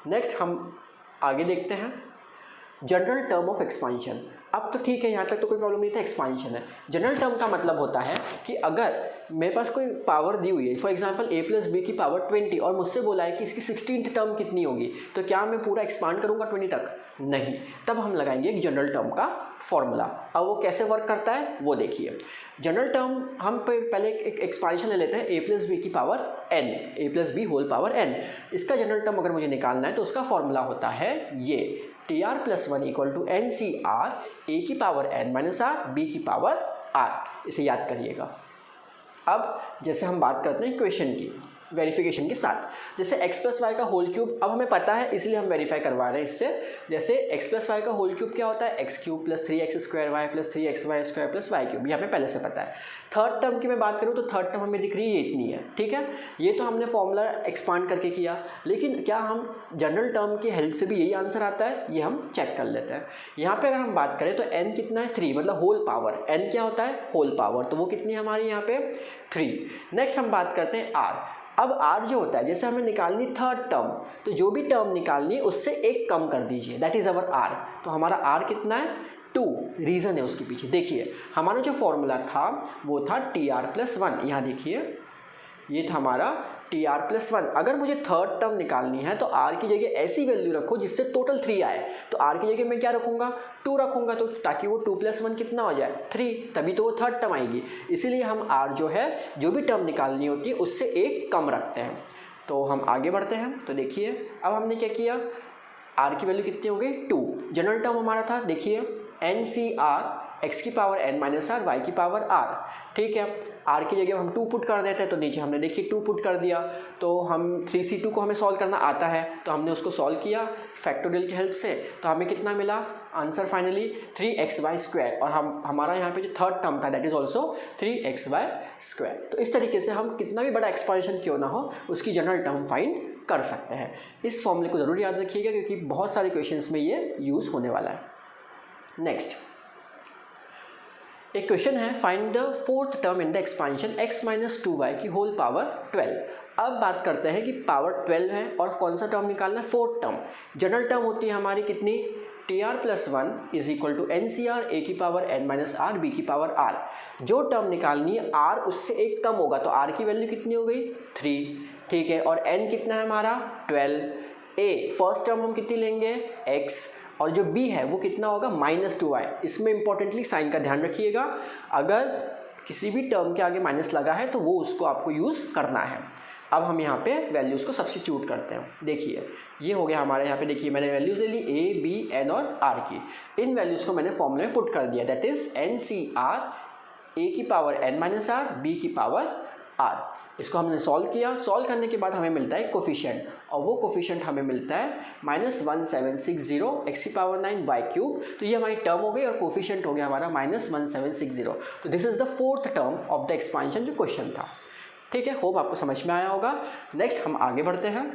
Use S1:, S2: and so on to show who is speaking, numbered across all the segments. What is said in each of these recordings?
S1: Next हम आगे देखते हैं जनरल टर्म ऑफ एक्सपांशन। अब तो ठीक है, यहाँ तक तो कोई प्रॉब्लम नहीं था, एक्सपांशन है। जनरल टर्म का मतलब होता है कि अगर मेरे पास कोई पावर दी हुई है, for example a plus B की पावर 20 और मुझसे बोला है कि इसकी 16th टर्म कितनी होगी, तो क्या मैं पूरा एक्सपांड करूँगा 20 तक? नहीं। तब हम लगाएंगे एक जनरल टर्म का फॉर्मूला। अब वो कैसे वर्क करता है वो देखिए। जनरल टर्म हम पहले एक एक्सपांशन ले लेते हैं a प्लस बी की power n, a plus B whole power n। इसका जनरल टर्म अगर मुझे निकालना है तो उसका फॉर्मूला होता है ये tr plus 1 equal to n C r a की power n minus r b की पावर r। इसे याद करिएगा। अब जैसे हम बात करते हैं इक्वेशन की वेरिफिकेशन के साथ, जैसे x प्लस वाई का होल क्यूब अब हमें पता है इसलिए हम वेरीफाई करवा रहे हैं इससे। जैसे x प्लस वाई का होल क्यूब क्या होता है? X cube plus 3x square Y plus 3x Y square plus Y cube, ये हमें पहले से पता है। थर्ड टर्म की मैं बात करूँ तो थर्ड टर्म हमें दिख रही है ये इतनी है, ठीक है। ये तो हमने फॉर्मूला एक्सपांड करके किया, लेकिन क्या हम जनरल टर्म की हेल्प से भी यही आंसर आता है? ये हम चेक कर लेते हैं। यहाँ पे अगर हम बात करें तो n कितना है? 3, मतलब होल पावर। n क्या होता है? होल पावर, तो वो कितनी है हमारी यहाँ पे? 3। नेक्स्ट हम बात करते हैं r। अब r जो होता है, जैसे हमें निकालनी थर्ड टर्म, तो जो भी टर्म निकालनी है उससे एक कम कर दीजिए, दैट इज़ अवर r। तो हमारा r कितना है? 2। रीज़न है उसके पीछे, देखिए हमारा जो फॉर्मूला था वो था tr प्लस 1। यहाँ देखिए ये था हमारा tr प्लस 1। अगर मुझे थर्ड टर्म निकालनी है तो r की जगह ऐसी वैल्यू रखो जिससे टोटल 3 आए। तो r की जगह मैं क्या रखूँगा? 2 रखूँगा, तो ताकि वो 2 प्लस 1 कितना हो जाए? 3, तभी तो वो थर्ड टर्म आएगी। इसीलिए हम r जो है जो भी टर्म निकालनी होती है उससे एक कम रखते हैं। तो हम आगे बढ़ते हैं, तो देखिए अब हमने क्या किया, r की वैल्यू कितनी हो गई? 2। जनरल टर्म हमारा था, देखिए एन सी आर एक्स की power n minus R Y की पावर r, ठीक है। r की जगह हम 2 पुट कर देते हैं, तो नीचे हमने देखिए 2 पुट कर दिया। तो हम 3c2 को हमें सॉल्व करना आता है, तो हमने उसको सॉल्व किया फैक्टोरियल की हेल्प से, तो हमें कितना मिला आंसर फाइनली? 3xy square. और हमारा यहाँ पे जो थर्ड टर्म था that is also 3xy square. तो इस तरीके से हम कितना भी बड़ा एक्सपांशन क्यों ना हो उसकी जनरल टर्म फाइंड कर सकते हैं। इस फॉर्मूले को ज़रूर याद रखिएगा क्योंकि बहुत सारे क्वेश्चंस में ये यूज़ होने वाला है। नेक्स्ट एक क्वेश्चन है, find the fourth term in the expansion x minus 2y की होल पावर 12। अब बात करते हैं कि पावर 12 है और कौन सा टर्म निकालना है? Fourth term. जनरल टर्म होती है हमारी कितनी? tr plus 1 is equal to n C r a की power n minus r b की पावर r। जो टर्म निकालनी है r उससे एक कम होगा, तो r की वैल्यू कितनी हो गई? 3, ठीक है। और n कितना है हमारा? 12। a फर्स्ट टर्म हम कितनी लेंगे? x, और जो b है वो कितना होगा? Minus 2y। इसमें इंपॉर्टेंटली साइन का ध्यान रखिएगा, अगर किसी भी टर्म के आगे माइनस लगा है तो वो उसको आपको यूज़ करना है। अब हम यहाँ पे वैल्यूज़ को सब्स्टिट्यूट करते हैं। देखिए ये हो गया हमारे यहाँ पे, देखिए मैंने वैल्यूज़ ले ली a, b, n और r की। इन वैल्यूज़ को मैंने फॉर्मूले में पुट कर दिया, that is n C r a की power n minus r b की पावर r। इसको हमने सॉल्व किया। सॉल्व करने के बाद हमें मिलता है कोफिशिएंट, और वो कोफिशिएंट हमें मिलता है -1760 एक्स की पावर 9 वाई क्यूब। तो ये हमारी टर्म हो गई और कोफिशिएंट हो गया हमारा -1760। तो this is the fourth term of the expansion जो क्वेश्चन था, ठीक है। होप आपको समझ में आया होगा। नेक्स्ट हम आगे बढ़ते हैं,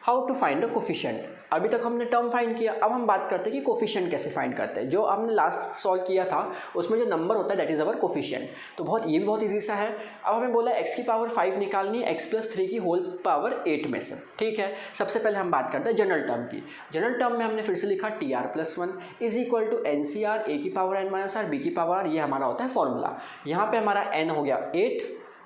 S1: how to find the coefficient. अभी तक हमने टर्म फाइंड किया, अब हम बात करते हैं कि कोफिशिएंट कैसे फाइंड करते हैं। जो हमने लास्ट सॉल्व किया था उसमें जो नंबर होता है दैट इज़ अवर कोफिशिएंट। तो ये भी बहुत ईजी सा है। अब हमें बोला x की पावर 5 निकालनी है x प्लस 3 की होल पावर 8 में से, ठीक है। सबसे पहले हम बात करते हैं जनरल टर्म की। जनरल टर्म में हमने फिर से लिखा tr plus 1 is equal to n C r a की power n minus r b की पावर r। ये हमारा होता है फॉर्मूला। यहाँ पे हमारा n हो गया 8,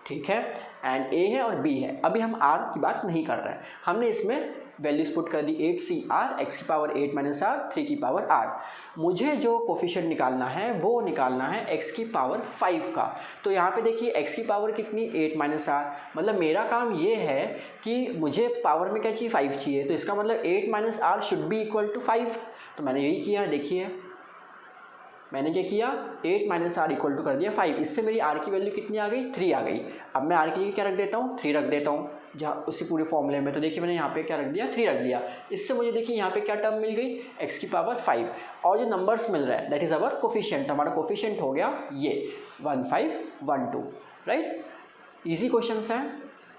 S1: ठीक है, एंड a है और b है। अभी हम r की बात नहीं कर रहे हैं, हमने इसमें वैल्यूज पुट कर दी 8cr एक्स की पावर 8 माइनस आर 3 की पावर r। मुझे जो कोफिशिएंट निकालना है वो निकालना है x की पावर 5 का। तो यहाँ पे देखिए x की पावर कितनी? 8 माइनस आर। मतलब मेरा काम ये है कि मुझे पावर में क्या चाहिए? 5 चाहिए। तो इसका मतलब 8 minus R should be equal to 5। तो मैंने यही किया, देखिए मैंने क्या किया, 8 माइनस आर इक्वल टू कर दिया 5। इससे मेरी आर की वैल्यू कितनी आ गई? 3 आ गई। अब मैं आर की जगह क्या रख देता हूँ? 3 रख देता हूँ जहाँ उसी पूरे फॉर्मूले में। तो देखिए मैंने यहाँ पे क्या रख दिया? 3 रख दिया। इससे मुझे देखिए यहाँ पे क्या टर्म मिल गई? x की पावर 5। और जो नंबर्स मिल रहा है दैट इज़ अवर कोफिशिएंट। हमारा कोफिशिएंट हो गया ये 1512, राइट। ईजी क्वेश्चन हैं,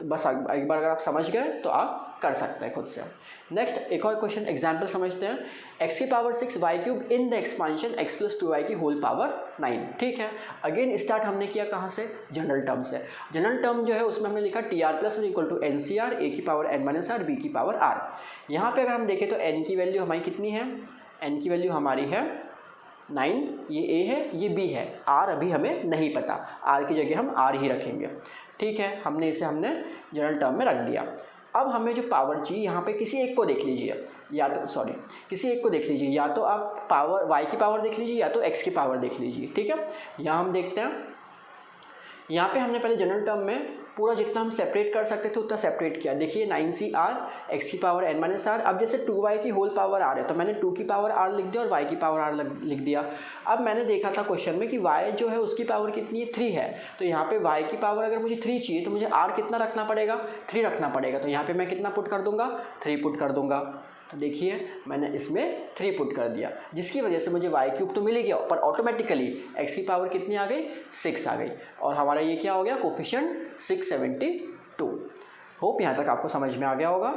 S1: तो बस एक बार अगर आप समझ गए तो आप कर सकते हैं खुद से। नेक्स्ट एक और क्वेश्चन एग्जाम्पल समझते हैं। x की power 6 y cube in the expansion x plus 2y की होल पावर 9। ठीक है, अगेन स्टार्ट हमने किया कहाँ से, जनरल टर्म से। जनरल टर्म जो है उसमें हमने लिखा t r plus equal to n C r a की power n minus r b की पावर आर। यहाँ पे अगर हम देखें तो n की वैल्यू हमारी कितनी है, n की वैल्यू हमारी है 9, ये a है ये b है, r अभी हमें नहीं पता, r की जगह हम r ही रखेंगे। ठीक है, हमने जनरल टर्म में रख दिया। अब हमें जो पावर चाहिए यहाँ पे किसी एक को देख लीजिए, या तो किसी एक को देख लीजिए, या तो आप पावर y की पावर देख लीजिए या तो x की पावर देख लीजिए। ठीक है, यहाँ हम देखते हैं, यहाँ पे हमने पहले जनरल टर्म में पूरा जितना हम सेपरेट कर सकते थे उतना सेपरेट किया। देखिए 9cr x की पावर n माइनस आर। अब जैसे 2y की होल पावर r है तो मैंने 2 की पावर r लिख दिया और y की पावर r लिख दिया। अब मैंने देखा था क्वेश्चन में कि y जो है उसकी पावर कितनी है, 3 है, तो यहाँ पे y की पावर अगर मुझे 3 चाहिए तो मुझे r कितना रखना पड़ेगा, 3 रखना पड़ेगा। तो यहाँ पर मैं कितना पुट कर दूंगा, 3 पुट कर दूंगा। तो देखिए मैंने इसमें 3 पुट कर दिया, जिसकी वजह से मुझे y क्यूब तो मिल गया, पर ऑटोमेटिकली x की पावर कितनी आ गई, 6 आ गई, और हमारा ये क्या हो गया, कोफिशिएंट 672। होप यहाँ तक आपको समझ में आ गया होगा।